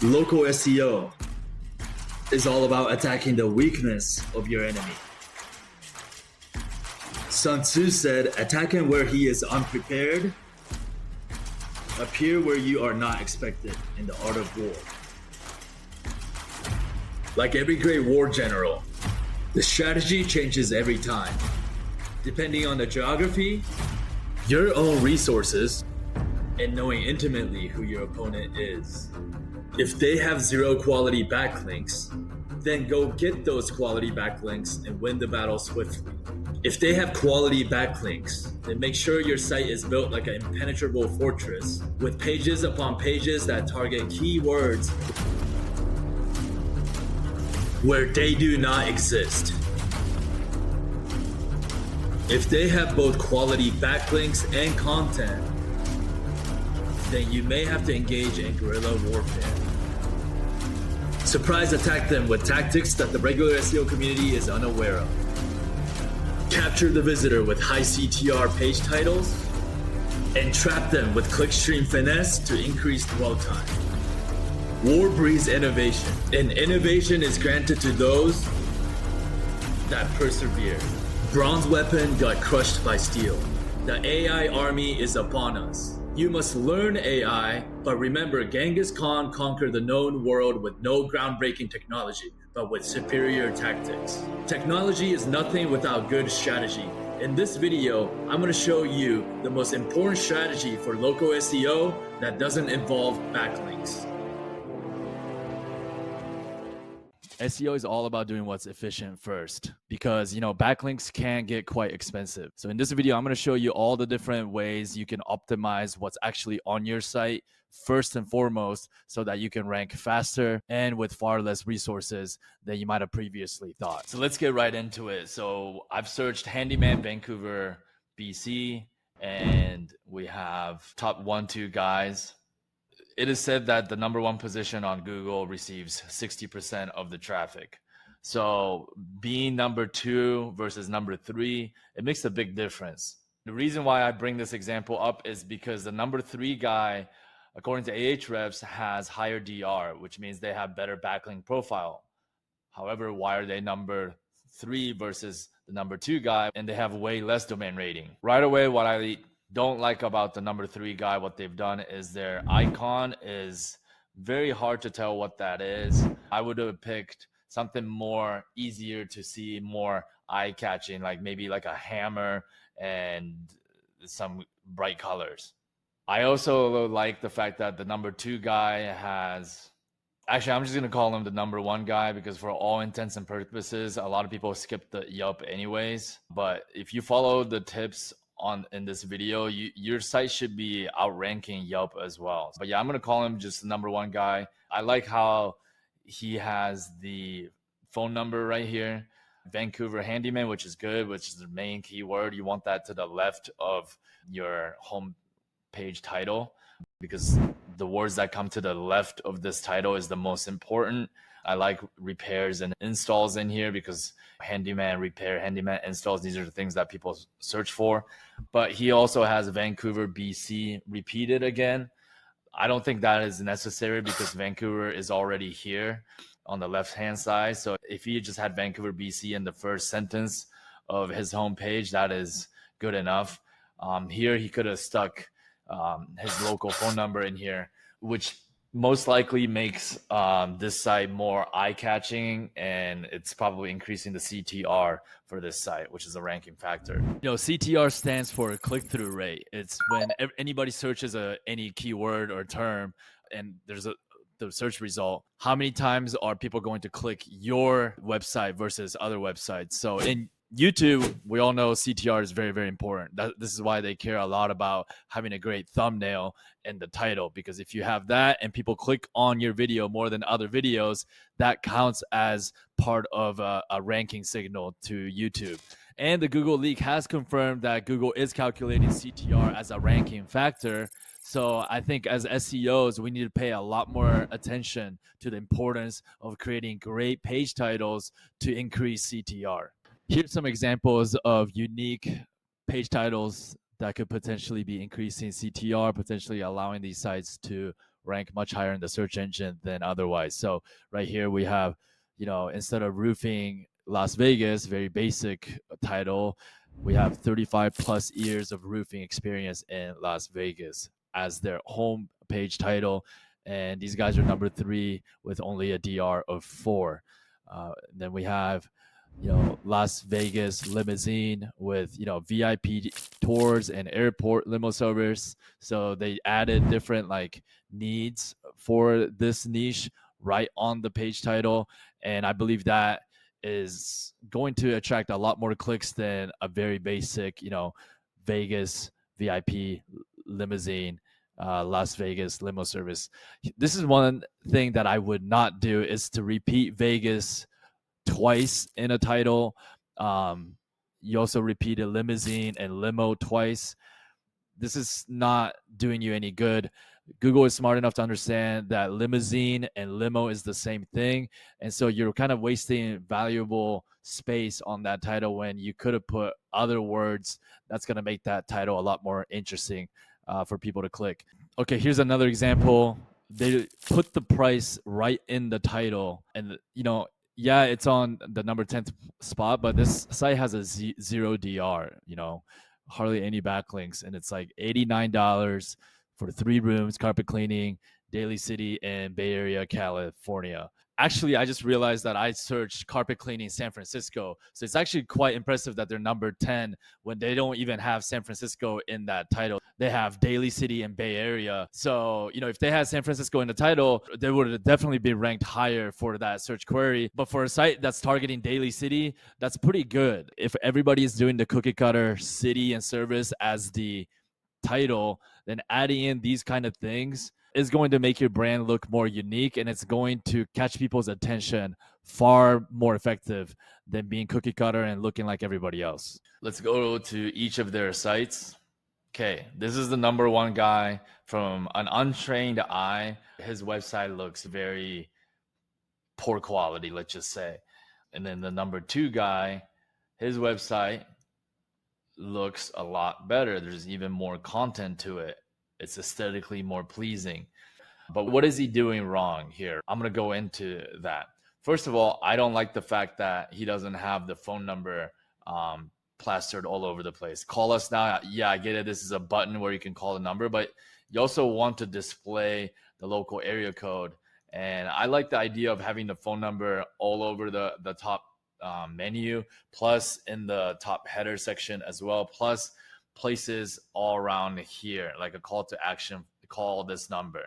Local SEO is all about attacking the weakness of your enemy. Sun Tzu said, attack him where he is unprepared, appear where you are not expected in the art of war. Like every great war general, the strategy changes every time, depending on the geography, your own resources, and knowing intimately who your opponent is. If they have zero quality backlinks, then go get those quality backlinks and win the battle swiftly. If they have quality backlinks, then make sure your site is built like an impenetrable fortress with pages upon pages that target keywords where they do not exist. If they have both quality backlinks and content, then you may have to engage in guerrilla warfare. Surprise attack them with tactics that the regular SEO community is unaware of. Capture the visitor with high CTR page titles and trap them with clickstream finesse to increase dwell time. War breeds innovation, and innovation is granted to those that persevere. Bronze weapon got crushed by steel. The AI army is upon us. You must learn AI, but remember, Genghis Khan conquered the known world with no groundbreaking technology, but with superior tactics. Technology is nothing without good strategy. In this video, I'm going to show you the most important strategy for local SEO that doesn't involve backlinks. SEO is all about doing what's efficient first because, backlinks can get quite expensive. So in this video, I'm going to show you all the different ways you can optimize what's actually on your site first and foremost so that you can rank faster and with far less resources than you might have previously thought. So let's get right into it. So I've searched handyman Vancouver, BC, and we have top 1-2 guys. It is said that the number one position on Google receives 60% of the traffic. So being number 2 versus number 3, it makes a big difference. The reason why I bring this example up is because the number 3 guy, according to Ahrefs, has higher DR, which means they have better backlink profile. However, why are they number 3 versus the number 2 guy and they have way less domain rating? Right away, what I don't like about the number 3 guy, what they've done is their icon is very hard to tell what that is. I would have picked something more easier to see, more eye-catching, like maybe like a hammer and some bright colors. I also like the fact that the number 2 guy has, actually I'm just going to call him the number 1 guy because for all intents and purposes, a lot of people skip the Yelp anyways. But if you follow the tips in this video, your site should be outranking Yelp as well. But yeah, I'm going to call him just the number 1 guy. I like how he has the phone number right here, Vancouver handyman, which is good, which is the main keyword. You want that to the left of your home page title because the words that come to the left of this title is the most important. I like repairs and installs in here because handyman repair, handyman installs, these are the things that people search for. But he also has Vancouver, BC repeated again. I don't think that is necessary because Vancouver is already here on the left-hand side. So if he just had Vancouver, BC in the first sentence of his homepage, that is good enough. Here he could have stuck his local phone number in here, which most likely makes this site more eye-catching, and it's probably increasing the CTR for this site, which is a ranking factor. CTR stands for click-through rate. It's when anybody searches any keyword or term, and there's the search result, how many times are people going to click your website versus other websites? So in YouTube, we all know CTR is very, very important. This is why they care a lot about having a great thumbnail and the title, because if you have that and people click on your video more than other videos, that counts as part of a ranking signal to YouTube. And the Google leak has confirmed that Google is calculating CTR as a ranking factor. So I think as SEOs, we need to pay a lot more attention to the importance of creating great page titles to increase CTR. Here's some examples of unique page titles that could potentially be increasing CTR, potentially allowing these sites to rank much higher in the search engine than otherwise. So right here we have, instead of roofing Las Vegas, very basic title, we have 35 plus years of roofing experience in Las Vegas as their home page title. And these guys are number 3 with only a DR of 4. Then we have, Las Vegas limousine with, VIP tours and airport limo service. So they added different like needs for this niche right on the page title. And I believe that is going to attract a lot more clicks than a very basic, Vegas VIP limousine, Las Vegas limo service. This is one thing that I would not do, is to repeat Vegas twice in a title. You also repeated limousine and limo twice. This is not doing you any good. Google is smart enough to understand that limousine and limo is the same thing. And so you're kind of wasting valuable space on that title when you could have put other words that's going to make that title a lot more interesting for people to click. Okay, here's another example. They put the price right in the title, and yeah, it's on the number 10th spot, but this site has a 0 DR, hardly any backlinks, and it's like $89 for 3 rooms, carpet cleaning, Daly City in Bay Area, California. Actually, I just realized that I searched carpet cleaning San Francisco. So it's actually quite impressive that they're number 10 when they don't even have San Francisco in that title. They have Daly City and Bay Area. So, if they had San Francisco in the title, they would have definitely been ranked higher for that search query. But for a site that's targeting Daly City, that's pretty good. If everybody is doing the cookie cutter city and service as the title, then adding in these kind of things is going to make your brand look more unique, and it's going to catch people's attention far more effective than being cookie cutter and looking like everybody else. Let's go to each of their sites. Okay, this is the number 1 guy. From an untrained eye, his website looks very poor quality, let's just say. And then the number 2 guy, his website looks a lot better. There's even more content to it. It's aesthetically more pleasing. But what is he doing wrong here? I'm going to go into that. First of all, I don't like the fact that he doesn't have the phone number plastered all over the place. Call us now. Yeah, I get it. This is a button where you can call the number, but you also want to display the local area code. And I like the idea of having the phone number all over the top menu, plus in the top header section as well, plus places all around here, like a call to action, call this number.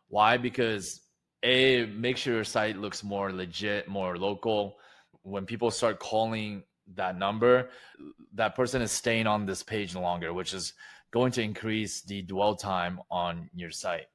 Why? Because make sure your site looks more legit, more local. When people start calling that number, that person is staying on this page longer, which is going to increase the dwell time on your site.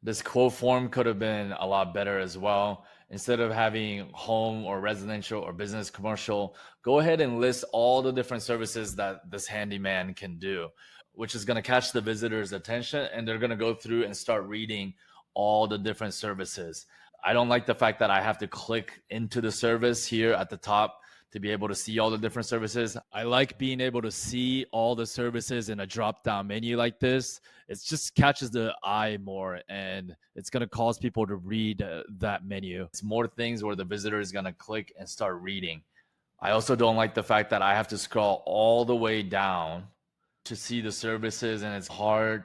This quote form could have been a lot better as well. Instead of having home or residential or business commercial, go ahead and list all the different services that this handyman can do, which is going to catch the visitor's attention, and they're going to go through and start reading all the different services. I don't like the fact that I have to click into the service here at the top to be able to see all the different services. I like being able to see all the services in a drop-down menu like this. It just catches the eye more, and it's going to cause people to read that menu. It's more things where the visitor is going to click and start reading. I also don't like the fact that I have to scroll all the way down to see the services, and it's hard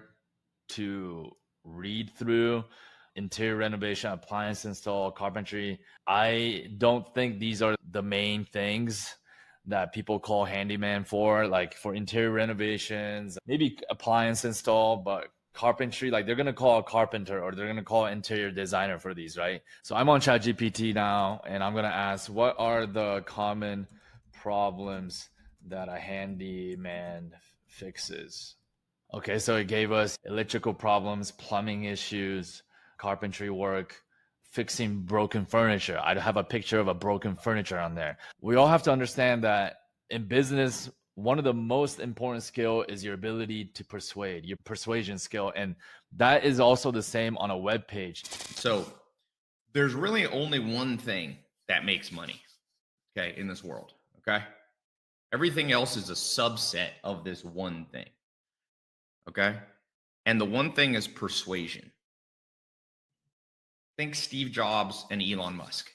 to read through. Interior renovation, appliance install, carpentry. I don't think these are the main things that people call handyman for, like for interior renovations, maybe appliance install, but carpentry, like they're going to call a carpenter or they're going to call an interior designer for these, right? So I'm on Chat GPT now, and I'm going to ask, what are the common problems that a handyman fixes? Okay, so it gave us electrical problems, plumbing issues, carpentry work, fixing broken furniture. I have a picture of a broken furniture on there. We all have to understand that in business, one of the most important skill is your ability to persuade, your persuasion skill. And that is also the same on a web page. So there's really only one thing that makes money, okay, in this world, okay? Everything else is a subset of this one thing. Okay. And the one thing is persuasion. Think Steve Jobs and Elon Musk.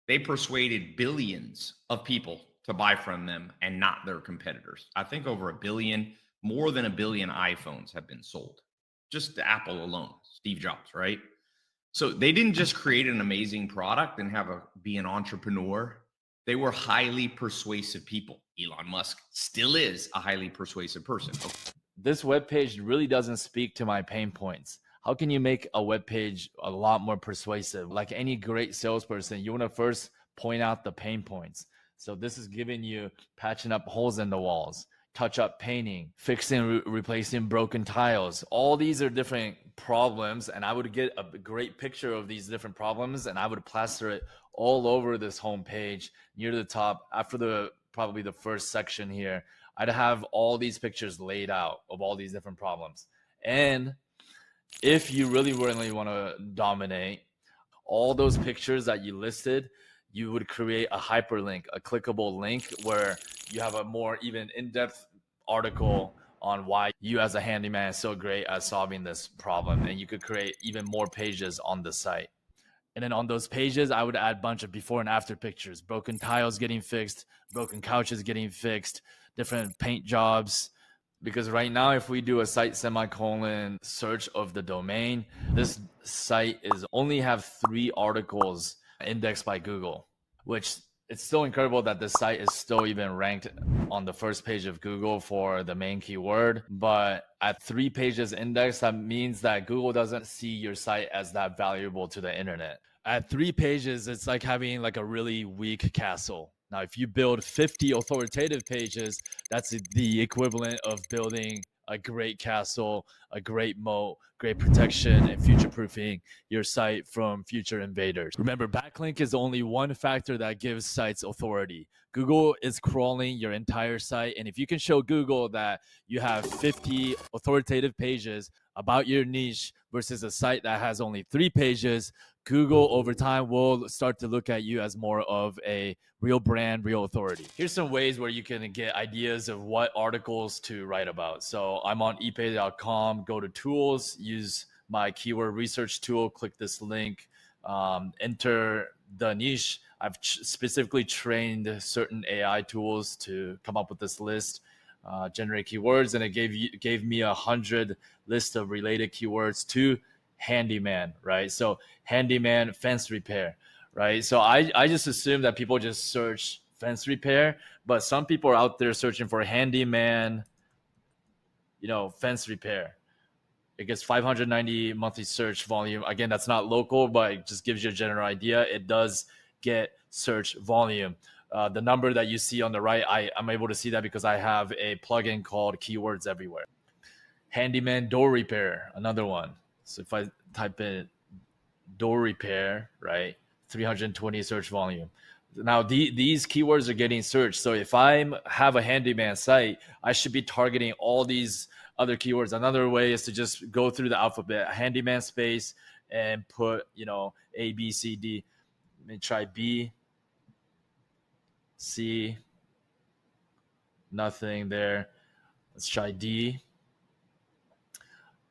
They persuaded billions of people to buy from them and not their competitors. I think over a billion, more than a billion iPhones have been sold. Just Apple alone, Steve Jobs, right? So they didn't just create an amazing product and be an entrepreneur. They were highly persuasive people. Elon Musk still is a highly persuasive person. This web page really doesn't speak to my pain points. How can you make a web page a lot more persuasive? Like any great salesperson, you want to first point out the pain points. So this is giving you patching up holes in the walls, touch up painting, fixing, replacing broken tiles. All these are different problems, and I would get a great picture of these different problems, and I would plaster it all over this home page near the top. After probably the first section here, I'd have all these pictures laid out of all these different problems. And if you really want to dominate, all those pictures that you listed, you would create a hyperlink, a clickable link where you have a more even in-depth article on why you as a handyman is so great at solving this problem. And you could create even more pages on the site. And then on those pages, I would add a bunch of before and after pictures, broken tiles getting fixed, broken couches getting fixed, different paint jobs. Because right now, if we do a site semicolon search of the domain, this site is only have 3 articles indexed by Google, which it's still incredible that this site is still even ranked on the first page of Google for the main keyword. But at 3 pages indexed, that means that Google doesn't see your site as that valuable to the internet. At 3 pages, it's like having like a really weak castle. Now, if you build 50 authoritative pages, that's the equivalent of building a great castle, a great moat, great protection, and future-proofing your site from future invaders. Remember, backlink is only one factor that gives sites authority. Google is crawling your entire site, and if you can show Google that you have 50 authoritative pages about your niche versus a site that has only 3 pages, Google over time will start to look at you as more of a real brand, real authority. Here's some ways where you can get ideas of what articles to write about. So I'm on epay.com, go to tools, use my keyword research tool, click this link, enter the niche. I've specifically trained certain AI tools to come up with this list, generate keywords, and it gave me 100 list of related keywords to handyman, right? So handyman, fence repair, right? So I just assume that people just search fence repair, but some people are out there searching for handyman, fence repair. It gets 590 monthly search volume. Again, that's not local, but it just gives you a general idea. It does get search volume. The number that you see on the right, I'm able to see that because I have a plugin called Keywords Everywhere. Handyman door repair, another one. So if I type in door repair, right, 320 search volume. Now these keywords are getting searched. So if I have a handyman site, I should be targeting all these other keywords. Another way is to just go through the alphabet, handyman space, and put, A, B, C, D. Let me try B, C, nothing there. Let's try D.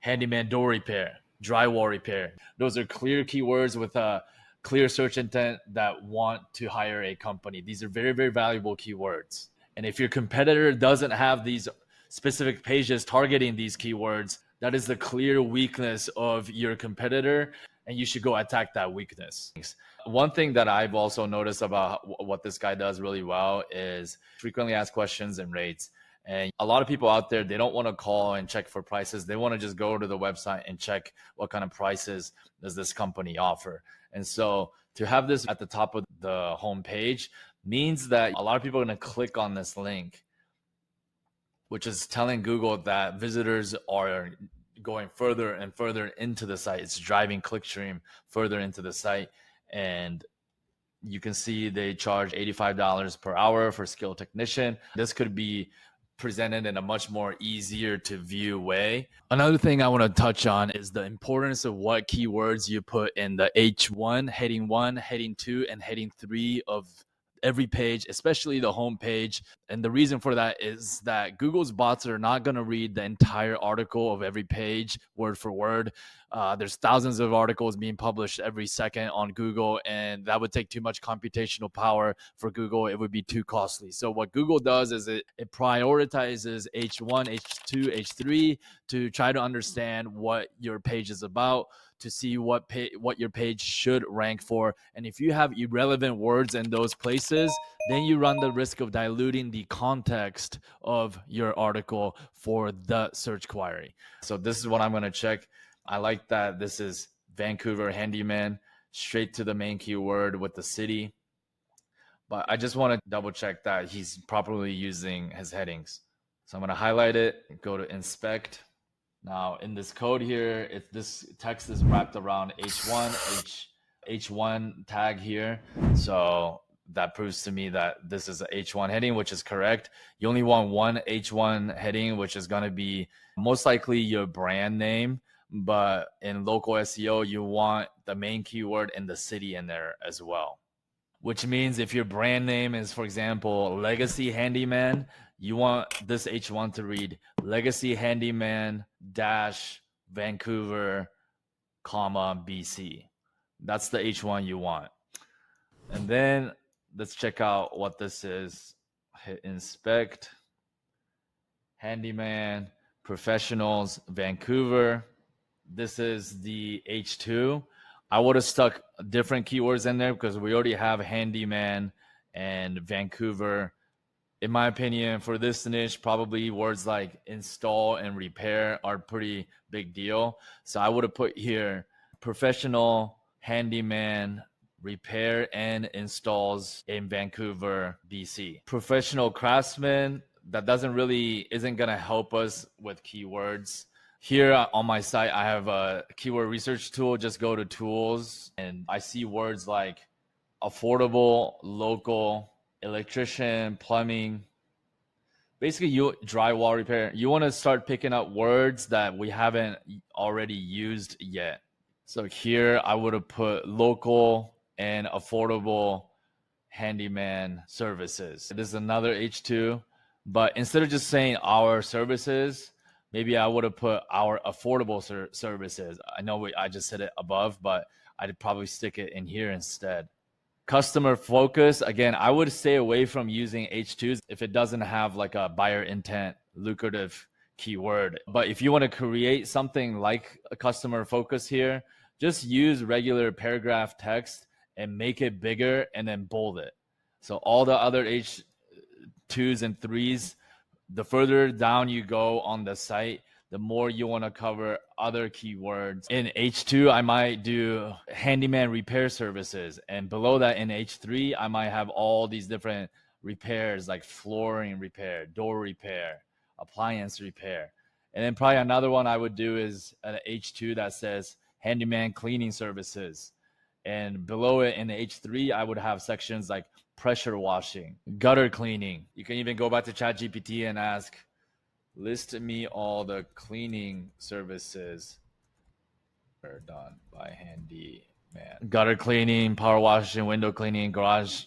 Handyman door repair, drywall repair. Those are clear keywords with a clear search intent that want to hire a company. These are very, very valuable keywords. And if your competitor doesn't have these specific pages targeting these keywords, that is the clear weakness of your competitor, and you should go attack that weakness. One thing that I've also noticed about what this guy does really well is frequently asked questions and rates. And a lot of people out there, they don't want to call and check for prices. They want to just go to the website and check what kind of prices does this company offer. And so to have this at the top of the homepage means that a lot of people are going to click on this link, which is telling Google that visitors are going further and further into the site. It's driving clickstream further into the site. And you can see they charge $85 per hour for skilled technician. This could be presented in a much more easier to view way. Another thing I want to touch on is the importance of what keywords you put in the H1, heading 2, and heading 3 of every page, especially the home page. And the reason for that is that Google's bots are not going to read the entire article of every page word for word. There's thousands of articles being published every second on Google, and that would take too much computational power for Google. It would be too costly. So what Google does is it prioritizes H1, H2, H3 to try to understand what your page is about, to see what your page should rank for. And if you have irrelevant words in those places, then you run the risk of diluting the context of your article for the search query. So this is what I'm going to check. I like that this is Vancouver handyman, straight to the main keyword with the city. But I just want to double check that he's properly using his headings. So I'm going to highlight it, go to inspect. Now in this code here, this text is wrapped around H1 tag here. So that proves to me that this is a H1 heading, which is correct. You only want one H1 heading, which is going to be most likely your brand name. But in local SEO, you want the main keyword and the city in there as well. Which means if your brand name is, for example, Legacy Handyman, you want this H1 to read Legacy Handyman dash Vancouver, comma, BC. That's the H1 you want. And then let's check out what this is. Hit inspect. Handyman, professionals, Vancouver. This is the H2. I would have stuck different keywords in there because we already have handyman and Vancouver. In my opinion, for this niche, probably words like install and repair are pretty big deal. So I would have put here professional handyman repair and installs in Vancouver, BC. Professional craftsman, that isn't gonna help us with keywords. Here on my site, I have a keyword research tool. Just go to tools and I see words like affordable, local, electrician, plumbing. Basically, you drywall repair. You want to start picking up words that we haven't already used yet. So here I would have put local and affordable handyman services. This is another H2, but instead of just saying our services, maybe I would have put our affordable services. I know I just said it above, but I'd probably stick it in here instead. Customer focus, again, I would stay away from using H2s if it doesn't have like a buyer intent, lucrative keyword. But if you want to create something like a customer focus here, just use regular paragraph text and make it bigger and then bold it. So all the other H2s and 3s, the further down you go on the site, the more you want to cover other keywords. In H2, I might do handyman repair services. And below that in H3, I might have all these different repairs like flooring repair, door repair, appliance repair. And then probably another one I would do is an H2 that says handyman cleaning services. And below it in H3, I would have sections like pressure washing, gutter cleaning. You can even go back to Chat GPT and ask, list me all the cleaning services are done by handyman. Gutter cleaning, power washing, window cleaning, garage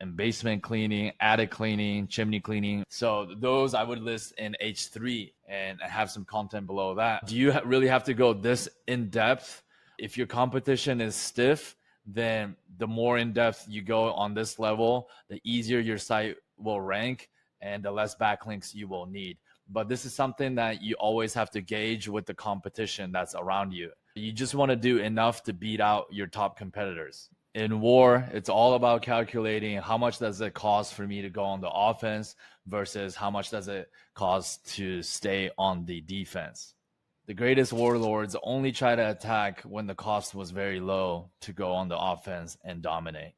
and basement cleaning, attic cleaning, chimney cleaning. So those I would list in H3 and have some content below that. Do you really have to go this in depth? If your competition is stiff, then the more in depth you go on this level, the easier your site will rank and the less backlinks you will need. But this is something that you always have to gauge with the competition that's around you. You just want to do enough to beat out your top competitors. In war, it's all about calculating how much does it cost for me to go on the offense versus how much does it cost to stay on the defense. The greatest warlords only try to attack when the cost was very low to go on the offense and dominate.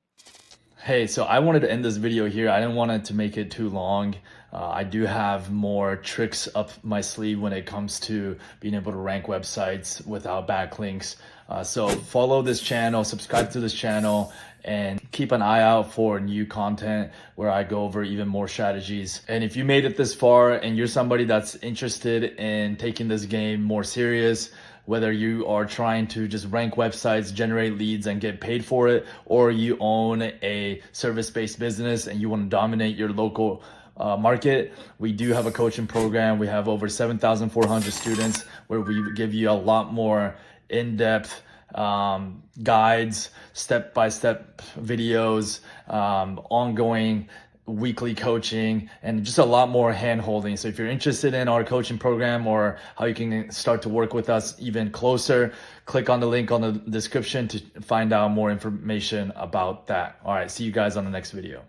Hey, so I wanted to end this video here. I didn't want it to make it too long. I do have more tricks up my sleeve when it comes to being able to rank websites without backlinks. So follow this channel, subscribe to this channel, and keep an eye out for new content where I go over even more strategies. And if you made it this far and you're somebody that's interested in taking this game more serious, whether you are trying to just rank websites, generate leads, and get paid for it, or you own a service-based business and you want to dominate your local market, we do have a coaching program. We have over 7,400 students where we give you a lot more in-depth guides, step-by-step videos, ongoing weekly coaching, and just a lot more hand holding. So if you're interested in our coaching program or how you can start to work with us even closer, click on the link on the description to find out more information about that. All right, see you guys on the next video.